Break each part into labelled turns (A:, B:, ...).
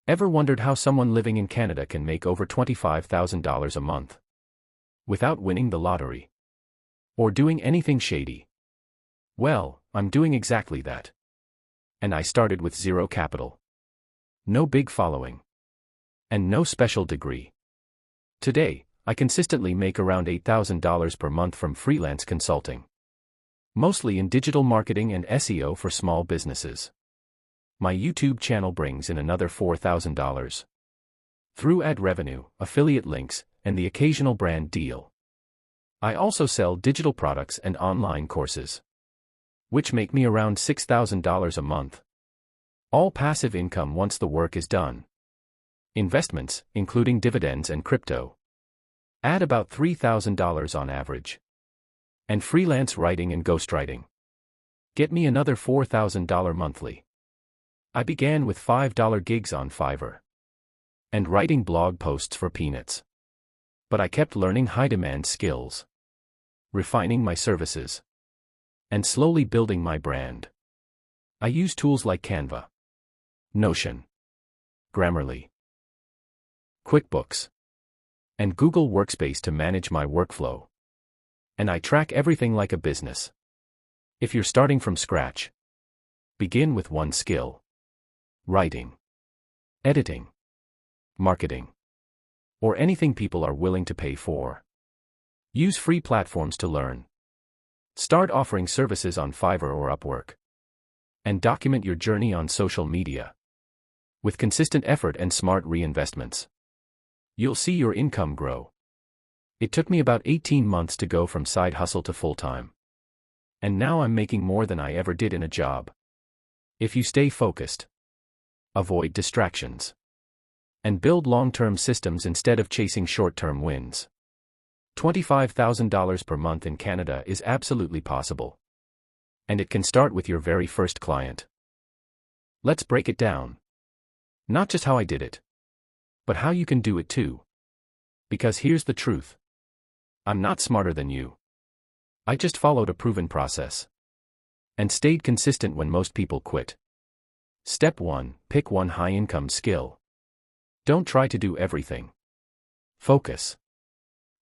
A: Ever wondered how someone living in Canada can make over $25,000 a month without winning the lottery or doing anything shady? Well, I'm doing exactly that. And I started with zero capital, no big following, and no special degree. Today, I consistently make around $8,000 per month from freelance consulting, mostly in digital marketing and SEO for small businesses. My YouTube channel brings in another $4,000 through ad revenue, affiliate links, and the occasional brand deal. I also sell digital products and online courses, which make me around $6,000 a month. All passive income once the work is done. Investments, including dividends and crypto, add about $3,000 on average. And freelance writing and ghostwriting get me another $4,000 monthly. I began with $5 gigs on Fiverr and writing blog posts for peanuts. But I kept learning high-demand skills, refining my services, and slowly building my brand. I use tools like Canva, Notion, Grammarly, QuickBooks, and Google Workspace to manage my workflow. And I track everything like a business. If you're starting from scratch, begin with one skill: writing, editing, marketing, or anything people are willing to pay for. Use free platforms to learn. Start offering services on Fiverr or Upwork. And document your journey on social media. With consistent effort and smart reinvestments, you'll see your income grow. It took me about 18 months to go from side hustle to full-time. And now I'm making more than I ever did in a job. If you stay focused, avoid distractions, and build long-term systems instead of chasing short-term wins, $25,000 per month in Canada is absolutely possible. And it can start with your very first client. Let's break it down. Not just how I did it, but how you can do it too. Because here's the truth. I'm not smarter than you. I just followed a proven process and stayed consistent when most people quit. Step 1. Pick one high-income skill. Don't try to do everything. Focus.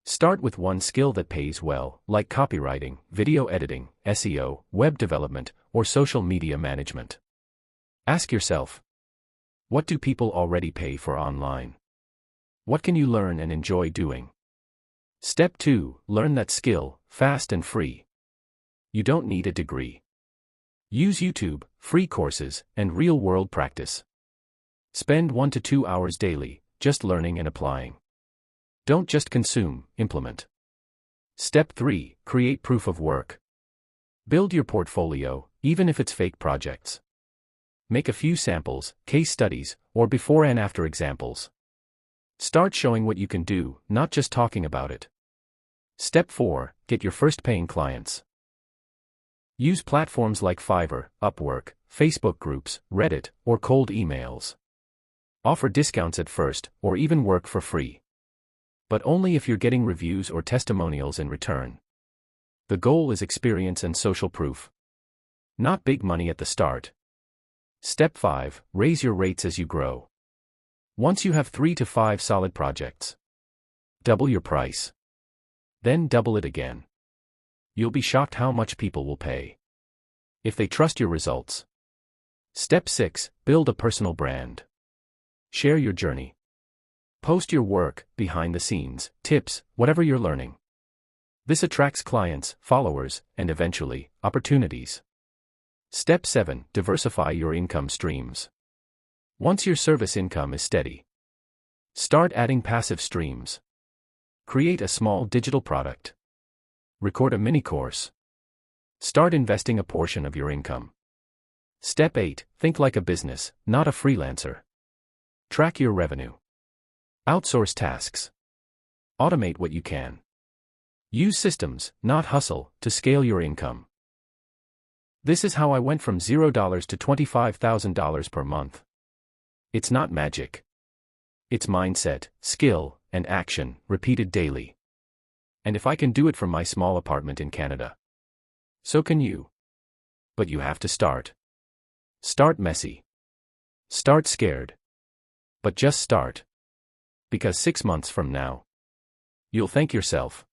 A: Start with one skill that pays well, like copywriting, video editing, SEO, web development, or social media management. Ask yourself, what do people already pay for online? What can you learn and enjoy doing? Step 2. Learn that skill, fast and free. You don't need a degree. Use YouTube, free courses, and real-world practice. Spend 1 to 2 hours daily, just learning and applying. Don't just consume, implement. Step 3. Create proof of work. Build your portfolio, even if it's fake projects. Make a few samples, case studies, or before and after examples. Start showing what you can do, not just talking about it. Step 4. Get your first paying clients. Use platforms like Fiverr, Upwork, Facebook groups, Reddit, or cold emails. Offer discounts at first, or even work for free. But only if you're getting reviews or testimonials in return. The goal is experience and social proof, not big money at the start. Step 5. Raise your rates as you grow. Once you have 3 to 5 solid projects, double your price. Then double it again. You'll be shocked how much people will pay if they trust your results. Step 6. Build a personal brand. Share your journey. Post your work, behind the scenes, tips, whatever you're learning. This attracts clients, followers, and eventually, opportunities. Step 7. Diversify your income streams. Once your service income is steady, start adding passive streams. Create a small digital product. Record a mini course. Start investing a portion of your income. Step 8. Think like a business, not a freelancer. Track your revenue. Outsource tasks. Automate what you can. Use systems, not hustle, to scale your income. This is how I went from $0 to $25,000 per month. It's not magic. It's mindset, skill, and action, repeated daily. And if I can do it from my small apartment in Canada, so can you. But you have to start. Start messy. Start scared. But just start. Because 6 months from now, you'll thank yourself.